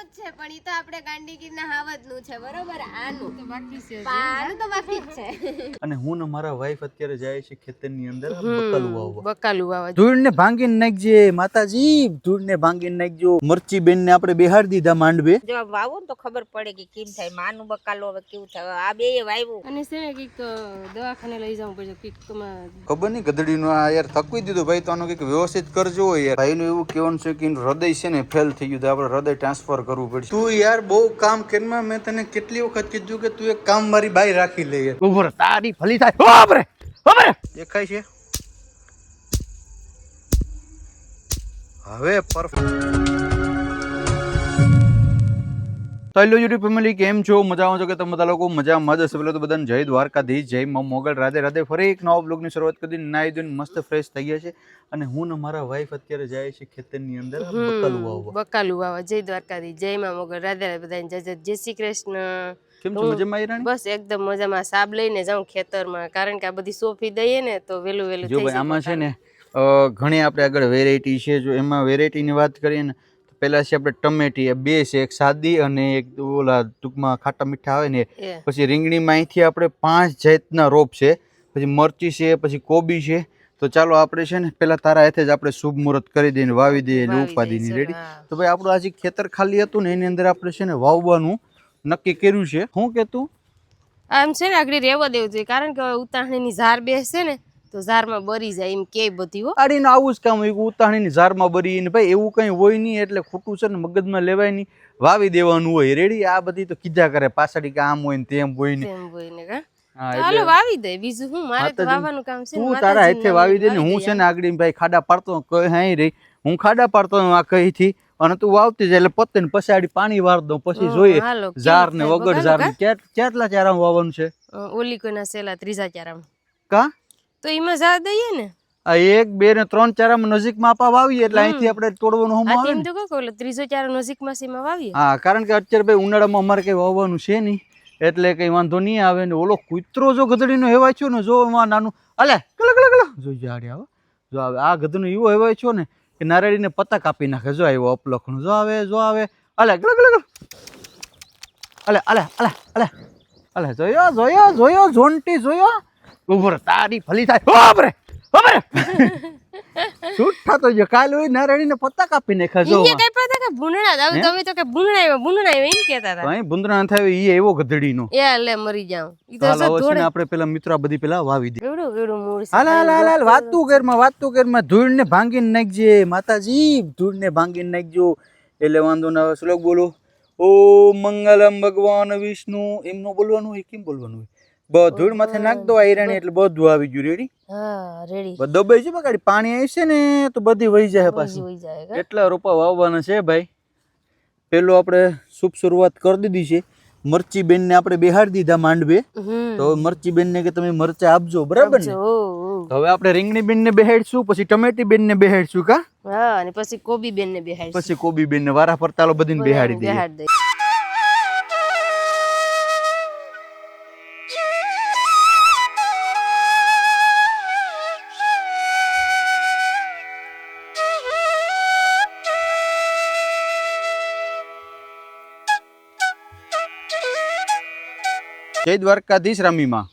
આનું જ છે પણ ઈ તો આપણે ગાંડીગીરના હાવજનું છે બરોબર આનું તો બાકી છે આનું તો બાકી જ છે અને હું ને મારા વાઈફ અત્યારે જાય છે ખેતરની અંદર બકાલું વાવવા ધૂળને ભાંગીને નાખજે માતાજી ધૂળને ભાંગીને નાખજો મરચી બેન ને આપણે બેહાડી દીધા માંડવે જો વાવો ને તો ખબર પડે કે કેમ થાય માનું બકાલો હવે કેવું થાય આ બે વાવ્યું અને છે ને કઈક દવાખાને લઈ જવું પડશે કઈક ખબર નહીં ગધડીનું આ યાર થકવી દીધું ભાઈ તો આનું કંઈક વ્યવસ્થિત કરજો યાર ભાઈનું એવું કહેવાનું છે કે હૃદય છે ને ફેલ થઈ ગયું તો આપણે હૃદય ટ્રાન્સફર કરવું પડશે તું યાર બહુ કામ કેનમાં મેં તને કેટલી વખત કીધું કે તું એક કામ મારી બાઈ રાખી લે યાર ઉભર તારી ભલી થાય ઓબરે ઓબરે દેખાય છે હવે પરફેક્ટ તો હેલો યુટ્યુબ ફેમિલી કેમ છો મજામાં છો કે તમે બધા લોકો મજામાં જ હશે પેલા તો બધાને જય દ્વારકાધીશ જય મા મોગલ રાધે રાધે ફરી એક નવા બ્લોગની શરૂઆત કરી નાઈ ધોઈને મસ્ત ફ્રેશ થઈ ગયા છે અને હું ને મારા વાઈફ અત્યારે જાય છે ખેતરની અંદર બકાલું વાવવા જય દ્વારકાધીશ જય મા મોગલ રાધે રાધે બધાને જય શ્રી કૃષ્ણ કેમ છો મજામાં ઈરાણી બસ એકદમ મજામાં સાબ લઈને જાઉં ખેતરમાં કારણ કે આ બધી સોફી દઈએ ને તો વેલું વેલું જો ભાઈ આમાં છે ને ઘણી આપણે આગળ વેરાયટી છે જો એમાં વેરાયટીની વાત કરીએ ને પેલા છે આપણે ટમેટી બે છે એક સાદી અને એક ઓલા ટૂંકમાં ખાટા મીઠા આવે ને પછી રીંગણીમાં અહીંથી આપણે 5 જાતના રોપ છે પછી મરચી છે પછી કોબી છે તો ચાલો આપણે છે ને પેલા તારા હાથે જ આપણે શુભ મુહૂર્ત કરી દઈએ વાવી દઈએ ઉપાદીની રેડી તો ભાઈ આપણું આજે ખેતર ખાલી હતું ને એની અંદર આપણે છે ને વાવવાનું નક્કી કર્યું છે શું કે તું આમ છે ને આગળ રહેવા દેવું જોઈએ કારણ કે ઉતાવળની ઝાર બેસશે ને તો ઝારમાં બરી જાય એમ કે બધી હો આડીને આવું જ કામ હોય ઉતાણીની ઝારમાં બરી ને ભાઈ એવું કઈ હોય નહીં એટલે ખોટું છે ને મગજમાં લેવાય નહીં વાવી દેવાનું હોય રેડી આ બધી તો કીધા કરે પાછળ કે આમ હોય ને તેમ હોય ને ચાલો વાવી દે બીજું હું મારે તો વાવવાનું કામ છે તું તારા હાથે વાવી દે ને હું છે ને આગળ ભાઈ ખાડા પાડતો કઈ હાઈ રહી હું ખાડા પાડતો આ કઈ થી અને તું વાવતી જાય એટલે પત્તે ને પછી આડી પાણી વાર દઉં પછી જોઈએ ઝાર ને વગર ઝાર ને કેટલા ચારામાં વાવવાનું છે ઓલી કોઈના સેલા ત્રીજા ચારામાં કા તો એમાં ઝાર દઈએ ને આ 1 2 ને 3 ચારામાં નજીકમાં આપા વાવીએ એટલે અહીંથી આપણે તોડવાનું હમ આવે ને તો કહો ત્રીજો ચારો નજીકમાં સીમાં વાવીએ હા કારણ કે અત્યારે ભાઈ ઉનાળામાં અમારે કઈ વાવવાનું છે નહીં એટલે કઈ વાંધો નહીં આવે ને ઓલો કૂતરો જો ગધડીનો હેવાય છે ને જો એમાં નાનું અલે કલ કલ કલ જો જાડે આવે જો આવે આ ગધનો એવો હેવાય છે ને કે નારાયણીને પત્તા કાપી નાખે જો આવ્યો અપલખણું જો આવે અલે કલ કલ કલ અલે અલે અલે અલે અલે જોયો જોયો જોયો જોંટી જોયો ઉભર તારી ભલી થાય ઓબરે ઓબરે છૂટા તો જો કાલ હોય નારાયણીને પત્તા કાપી નાખ્યા જો ઈ કઈ પતા કે ભૂંડણા જાવ તમે તો કે ભૂંડણા એમ કહેતા હતા ભાઈ ભૂંડણા થાય ઈ એવો ગધડીનો એ લે મરી જાવ ઈ તો ધોડે આપણે પેલા મિત્રો બધી પેલા વાવી દે એવડું મૂળ હાલ હાલ હાલ હાલ વાતું કરમાં ધૂળને ભાંગીને નાખજે માતાજી ધૂળને ભાંગીને નાખજો એટલે વાંધો ના આવે શ્લોક બોલો ઓમ મંગલમ ભગવાન વિષ્ણુ એમનું બોલવાનું હોય કેમ બોલવાનું હોય ધૂળ માથે નાખ દો આયરાણી એટલે બધું આવી ગયું રેડી હા રેડી બધો દબાઈ છે બગાડી પાણી આવશે ને તો બધી વહી જાય પાછી એટલા રોપા વાવવાના છે ભાઈ પેલો આપણે શુભ શરૂઆત કરી દીધી છે મરચી બેન ને આપણે બેહાડી દીધા માંડવે તો મરચી બેન ને કે તમે મરચા આપજો બરાબર ને હવે આપણે રીંગણી બેન ને બેહાડશું પછી ટમેટી બેન ને બેહાડશું કા હા અને પછી કોબી બેન ને બેહાડશું પછી કોબી બેન ને વારા ફરતાલો બધીને બેહાડી દઈએ જય દ્વારકાધીશ રામીમાં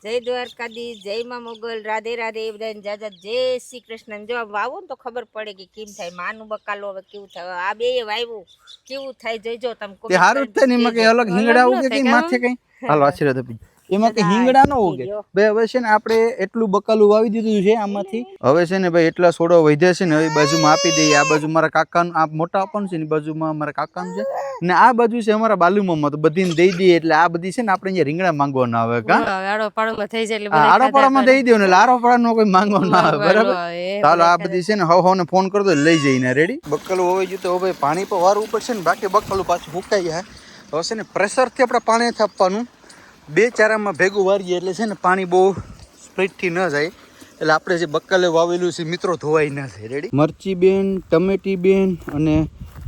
જય દ્વારકાધીશ જય મા મોગલ રાધે રાધે બધાને જાજા જય શ્રી કૃષ્ણ જો વાવો ને તો ખબર પડે કે કેમ થાય માનું બકાલો હવે કેવું થાય આ બે વાવ્યું કેવું થાય જોઈજો તમે તે હારું થાય ને એમાં કઈ અલગ હિંગડા ઉગે કઈ માથે કઈ હાલો આશીર્વાદ આપી એમાં કઈ હિંગડા ન ઉગે ભાઈ હવે છે ને આપણે એટલું બકાલું વાવી દીધું છે આમાંથી હવે છે ને ભાઈ એટલા છોડો વધ્યા છે ને હવે બાજુમાં આપી દઈએ આ બાજુ મારા કાકાનું આ મોટા આપવાનું છે ને બાજુમાં મારા કાકાનું છે ને આ બાજુ છે અમારા બાલુમાં તો બધીને દઈ દઈએ એટલે આ બધી છે ને આપણે અહીંયા રીંગણા માંગવાના આવે કા આડો પાડોમાં થઈ જાય એટલે આડો પાડામાં દઈ દેવું એટલે આડો પાડાનો કોઈ માંગવાનો આવે બરાબર ચાલો આ બધી છે ને હવ ને ફોન કરી દો લઈ જઈને રેડી બકાલું હોવી જોઈએ તો ભાઈ પાણી પર વારવું પડશે ને બાકી બકાલું પાછું ફૂંકાઈ જાય હવે છે ને પ્રેશરથી આપણે પાણી આપવાનું બે ચારામાં ભેગું વારીએ એટલે છે ને પાણી બહુ સ્પીડથી ન જાય એટલે આપણે જે બકાલે વાવેલું છે મિત્રો ધોવાઈ ના થાય રેડી મરચી બેન ટમેટી બેન અને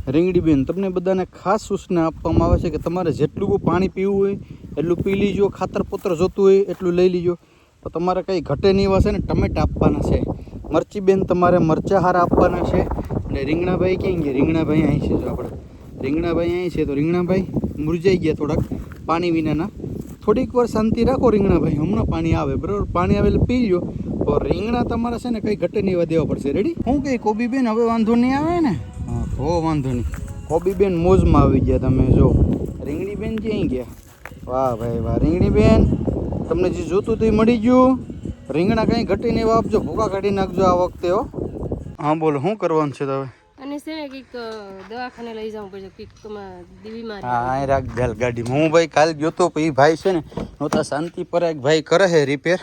રીંગણી બેન તમને બધાને ખાસ સૂચના આપવામાં આવે છે કે તમારે જેટલું પાણી પીવું હોય એટલું પી લીજો ખાતર પોતર જોતું હોય એટલું લઈ લીજો તો તમારે કંઈ ઘટે નહીં એવા છે ને ટમેટા આપવાના છે મરચી બેન તમારે મરચા હારા આપવાના છે અને રીંગણાભાઈ ક્યાં ગયા રીંગણાભાઈ અહીં છે જો આપણે રીંગણાભાઈ અહીં છે તો રીંગણાભાઈ મુરઝાઈ ગયા થોડાક પાણી વિનાના. થોડીક વાર શાંતિ રાખો રીંગણાભાઈ, હમણાં પાણી આવે બરાબર. પાણી આવે એટલે પી લો. તો રીંગણા તમારે છે ને કંઈ ઘટે નહીં એવા દેવા પડશે. રેડી? શું કહે કોબી બેન, હવે વાંધો નહીં આવે ને? હા તો વાંધો નહીં. કોબી બેન મોજમાં આવી ગયા. તમે જો રીંગણી બેન ક્યાંય ગયા? વાહ ભાઈ વાહ, રીંગણી બેન તમને જે જોતું હતું એ મળી ગયું. રીંગણા કંઈ ઘટીને એવા આપજો, ભૂકા કાઢી નાખજો આ વખતે હો. હા બોલો, શું કરવાનું છે હવે? અને છે ને કંઈક દવાખાને લઈ જવું પડશે, કંઈક બીમારી. હા અહીં રાખ ગાલ ગાડીમાં. હું ભાઈ કાલ ગયો તો એ ભાઈ છે ને નહોતા શાંતિ પર એક ભાઈ કરે છે રિપેર,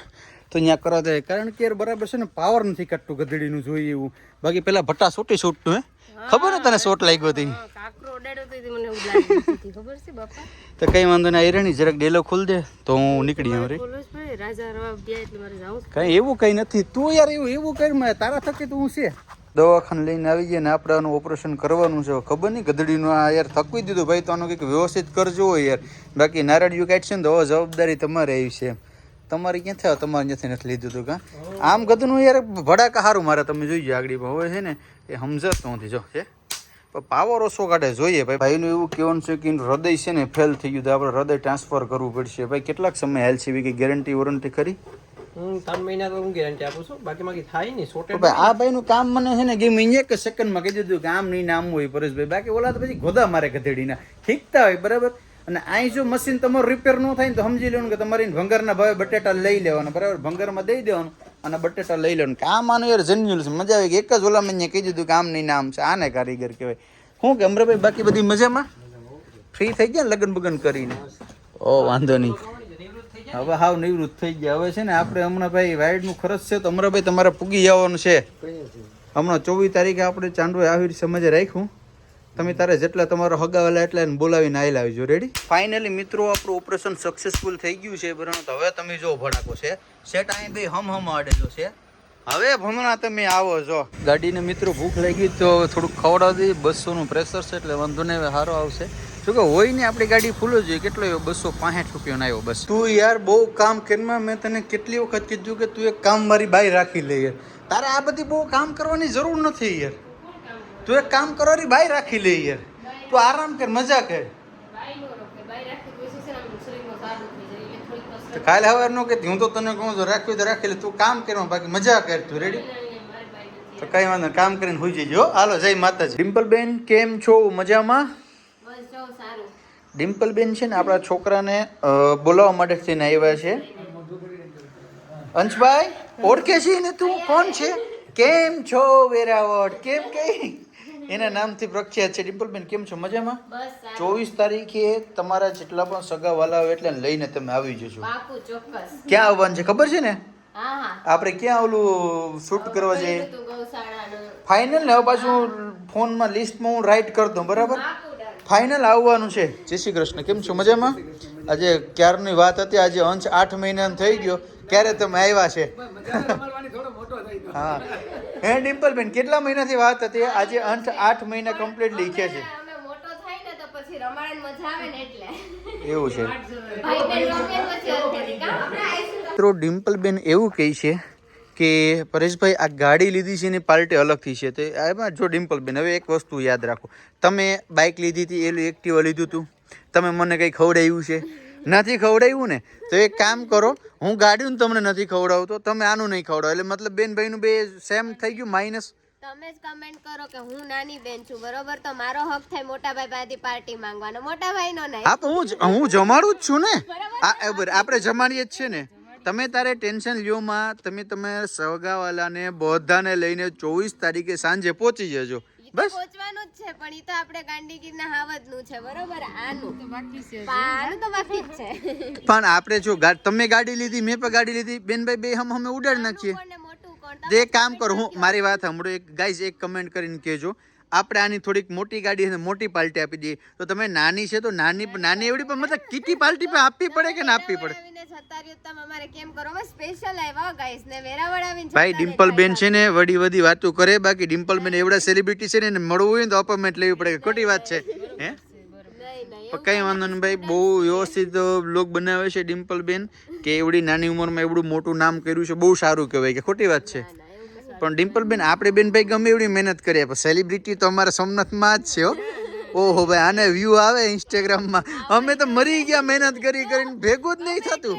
તો ત્યાં કરવા દે. કારણ કે યાર બરાબર છે ને પાવર નથી કાઢતું ગધેડીનું જોઈએ એવું. બાકી પેલા ભટ્ટા છૂટતું હે ખબર ને તને શોટ લાગ્યો હતી કાકરો ઓડાડ્યો તો મને એવું લાગ્યું ખબર છે બાપા. તો કઈ વાંધો નહીં. આયરણી જરાક ડેલો ખોલ દે તો હું નીકળી આવું રે. બોલવું જ પડે, રાજા રવા ગયા એટલે મારે જાવું જ. કઈ એવું કઈ નથી. તું યાર એવું કર, તારા થકી તું છે. દવાખાને લઈને આવી ગયા ને આપણે આનું ઓપરેશન કરવાનું છે. ખબર નહીં ગધડીનું આ યાર થકવી દીધું ભાઈ, તો આનું કંઈક વ્યવસ્થિત કરજો હોય યાર. બાકી નારાયણ કાઢશે ને તો હવે જવાબદારી તમારે આવી છે. તમારી ક્યાં થયા? તમારે ત્યાંથી નથી લીધું હતું કાં? આમ ગધનું યાર ભડાકા સારું મારે તમે જોઈ જાય આગળ. હવે છે ને એ સમજત નથી જો છે, પણ પાવર ઓછો કાઢે જોઈએ ભાઈ. ભાઈનું એવું કહેવાનું છે કે હૃદય છે ને ફેલ થઈ ગયું તો આપણે હૃદય ટ્રાન્સફર કરવું પડશે. ભાઈ કેટલાક સમય હાલ છે, એવી કંઈ ગેરંટી વોરંટી ખરી? 3 મહિના તો હું ગેરંટી આપું છું. બાકી થાય નહીં સોટે. આ ભાઈનું કામ મને છે ને ગેમ એક સેકન્ડમાં કહી દીધું કે આમ નહીં આમ હોય પરેશભાઈ. બાકી ઓલા તો પછી ગોદા મારે ગધેડીના ઠીકતા હોય બરાબર. અને અહીં જો મશીન તમારું રિપેર ન થાય ને તો સમજી લેવાનું કે તમારી ભંગારના ભાવે બટેટા લઈ લેવાના બરાબર. ભંગારમાં દઈ દેવાનું અને બટેટા લઈ લેવાનું. કામ આનું યાર જન્યુલ છે, મજા આવે કે એક જ ઓલા મેં કહી દીધું કે આમ નહીં આમ છે. આને કારીગર કહેવાય. શું કે અમરાભાઈ બાકી બધી મજામાં? ફ્રી થઈ ગયા લગ્ન બગન કરીને? ઓ વાંધો નહીં, હવે હાવ નિવૃત્ત થઈ ગયા. હવે છે ને આપણે હમણાં ભાઈ વાઇડનું ખર્ચ છે તો અમરાભાઈ તમારે પૂગી જવાનું છે. હમણાં 24 તારીખે આપણે ચાંદોએ આવી સમજે રાખ્યું. તમે તારે જેટલા તમારો હગાવેલા એટલા એને બોલાવીને આવેલા આવજો. રેડી? ફાઇનલી મિત્રો આપણું ઓપરેશન સક્સેસફુલ થઈ ગયું છે બરાબર. તો હવે તમે જો ભડાકો છે સેટ અહીં બે હમ આડેલો છે. હવે ભમણા તમે આવો જો ગાડીને મિત્રો ભૂખ લાગી તો થોડુંક ખવડાવી દઈએ. 200નું પ્રેશર છે એટલે વાંધો નહીં, હવે સારો આવશે. શું કે હોય ને આપણી ગાડી ફૂલ જ હોય. કેટલો આવ્યો? 265 રૂપિયાનો આવ્યો બસ. તું યાર બહુ કામ કરીમાં મેં તને કેટલી વખત કીધું કે તું એક કામ મારી બાઈ રાખી લે યાર. તારે આ બધી બહુ કામ કરવાની જરૂર નથી યાર. તું એક કામ કરવાની બાઈ રાખી લે યાર. તું આરામ કર, મજા કર. કાલે હવે નો કે હું તો તને કહું છું રાખવી તો રાખી લે. તું કામ કરવા બાકી મજા કર. તું રેડી? તો કઈ વાંધો કામ કરીને હોઈ જજો. હાલો જય માતાજી. ડિમ્પલબેન કેમ છો? મજામાં? ડિમ્પલબેન છે ને આપણા છોકરાને બોલાવવા માટે થઈને આવ્યા છે. અંશભાઈ ઓળખે છે ને? તું કોણ છે? કેમ છો વેરાવળ? કેમ કઈ એના નામથી પ્રખ્યાત છે. ડિમ્પલબેન કેમ છો? મજામાં? 24 તારીખે તમારા જેટલા પણ સગા વાલા હોય એટલે લઈને તમે આવી જજો. ક્યાં આવવાનું છે ખબર છે ને? આપણે ક્યાં ઓલું શૂટ કરવા જઈએ ફાઇનલ ને. હવે પાછું ફોનમાં લિસ્ટમાં હું રાઈટ કરી દઉં બરાબર. ફાઇનલ આવવાનું છે. જય શ્રી કૃષ્ણ. કેમ છો? મજામાં? આજે ક્યારની વાત હતી, આજે અંશ 8 મહિનાનો થઈ ગયો. ક્યારે તમે આવ્યા છે? હા હે ડિમ્પલબેન કેટલા મહિનાથી વાત હતી? આજે અંશ 8 મહિના કમ્પ્લીટ લીખ્યા છે. એવું છે મિત્રો. ડિમ્પલબેન એવું કહે છે કે પરેશભાઈ આ ગાડી લીધી છે એની પાર્ટી અલગથી છે. તો એમાં જો ડિમ્પલબેન હવે એક વસ્તુ યાદ રાખો, તમે બાઇક લીધી હતી, એલું એક્ટિવા લીધું હતું, તમે મને કંઈ ખવડાવ્યું છે? નથી ખવડાવ્યું ને. તો એક કામ કરો, હું ગાડીનું તમને નથી ખવડાવતો, તમે આનું નહીં ખવડાવો. એટલે મતલબ બેન ભાઈનું બે સેમ થઈ ગયું માઇનસ. તમે જ કમેન્ટ કરો કે હું નાની બેન છું બરોબર, તો મારો હક થાય મોટા ભાઈ પાસેથી પાર્ટી માંગવાનો, મોટા ભાઈ નો નહીં. હા પણ હું જમાડું જ છું ને. આપણે જમાડીએ જ છે ને. તમે તારે ટેન્શન લ્યો માં. તમે સગાવાલાને બધાને લઈને 24 તારીખે સાંજે પહોંચી જજો બસ. પહોંચવાનું જ છે પણ ઈ તો આપણે ગાંડીગીરના હાવજનું છે બરોબર. આનું તો બાકી છે, આનું તો બાકી જ છે. પણ આપણે જો તમે ગાડી લીધી, મેં પણ ગાડી લીધી, બેનભાઈ બે હમ ઉડાડી નાખીએ. જે કામ કરો, હું મારી વાત સાંભળો. એક ગાઈઝ એક કમેન્ટ કરીને કહેજો, આપણે આની થોડીક મોટી ગાડી છે, મોટી પાર્ટી આપી દઈએ. તો તમે નાની છે તો નાની એવડી પણ મતલબ કીટી પાર્ટી પણ આપવી પડે કે ના આપવી પડે? ભાઈ ડિમ્પલબેન છે ને વડી વાતો કરે. બાકી ડિમ્પલબેન એવડા સેલિબ્રિટી છે ને એને મળવું હોય ને તો અપોઇન્ટમેન્ટ લેવી પડે. ખોટી વાત છે હે? કઈ વાંધો નહીં ભાઈ. બહુ વ્યવસ્થિત બ્લોગ બનાવે છે ડિમ્પલબેન, કે એવડી નાની ઉંમરમાં એવડું મોટું નામ કર્યું છે. બહુ સારું કહેવાય. કે ખોટી વાત છે? પણ ડિમ્પલબેન આપણે બેન ભાઈ ગમે એવડી મહેનત કરીએ પણ સેલિબ્રિટી તો અમારા સોમનાથમાં જ છે હો. ઓહો ભાઈ આને વ્યૂ આવે ઇન્સ્ટાગ્રામમાં. અમે તો મરી ગયા મહેનત કરી કરીને, ભેગું જ નહીં થતું.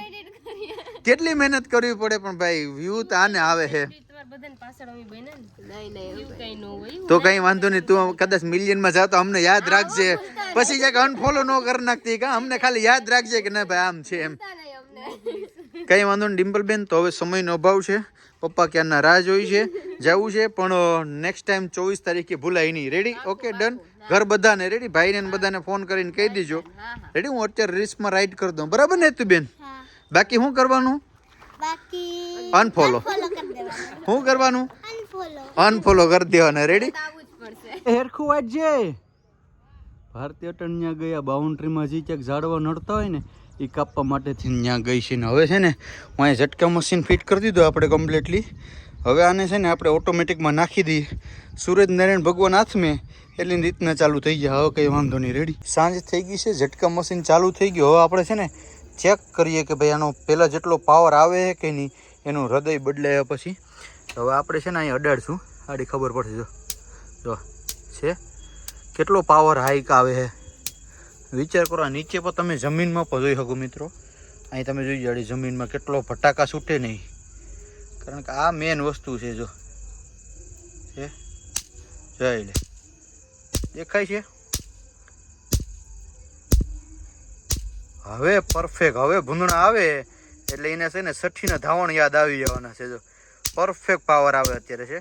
કેટલી મહેનત કરવી પડે પણ ભાઈ વ્યૂ તો આને આવે છે. તમારા બધાને પાછળ અમે બન્યા ને નહીં એવું કઈ ન હોય. તો કઈ વાંધો નહીં, તું કદાચ મિલિયનમાં જાવ તો અમને યાદ રાખજે. પછી જાય અનફોલો ન કરી નાખતી કા, અમને ખાલી યાદ રાખજે કે ના ભાઈ આમ છે એમ. કઈ વાંધો નહીં ડિમ્પલબેન. તો હવે સમયનો અભાવ છે, પપ્પા ક્યારના રાહ જોઈ છે, જવું છે પણ નેક્સ્ટ ટાઈમ 24 તારીખે ભૂલાય નહીં. રેડી? Okay done. ઘર બધાને રેડી, ભાઈને ને બધાને ફોન કરીને કહી દીજો. રેડી? હું અત્યારે રીલ્સમાં રાઈટ કરી દઉં, બરાબર ને તું બેન? બાકી શું કરવાનું? અનફોલો. શું કરવાનું? અનફોલો કરી દેવાના. રેડી? હેરખું વાંચજે. ભારતીય અટન ત્યાં ગયા બાઉન્ડ્રીમાં જે ક્યાંક ઝાડવા નડતા હોય ને એ કાપવા માટેથી ત્યાં ગઈ છે ને. હવે છે ને હું અહીંયા ઝટકા મશીન ફિટ કરી દીધું આપણે કમ્પ્લીટલી. હવે આને છે ને આપણે ઓટોમેટિકમાં નાખી દઈએ. સૂરજ નારાયણ ભગવાન હાથમાં એટલી રીતના ચાલુ થઈ ગયા. હવે કંઈ વાંધો નહીં. રેડી? સાંજ થઈ ગઈ છે, ઝટકા મશીન ચાલુ થઈ ગયું. હવે આપણે છે ને ચેક કરીએ કે ભાઈ આનો પહેલાં જેટલો પાવર આવે કે નહીં, એનું હૃદય બદલાયા પછી. હવે આપણે છે ને અહીંયા અડાડશું, આડી ખબર પડશે. જો છે કેટલો પાવર હાઈક આવે છે. વિચાર કરો, નીચે પણ તમે જમીનમાં પણ જોઈ શકો મિત્રો. અહીં તમે જોઈ જાડી જમીનમાં કેટલો ફટાકા છૂટે નહીં, કારણ કે આ મેન વસ્તુ છે. જો છે, જોઈ લે, દેખાય છે. હવે પરફેક્ટ. હવે ભૂંદણા આવે એટલે એને છે ને 60ના ધાવણ યાદ આવી જવાના છે. જો પરફેક્ટ પાવર આવે અત્યારે છે.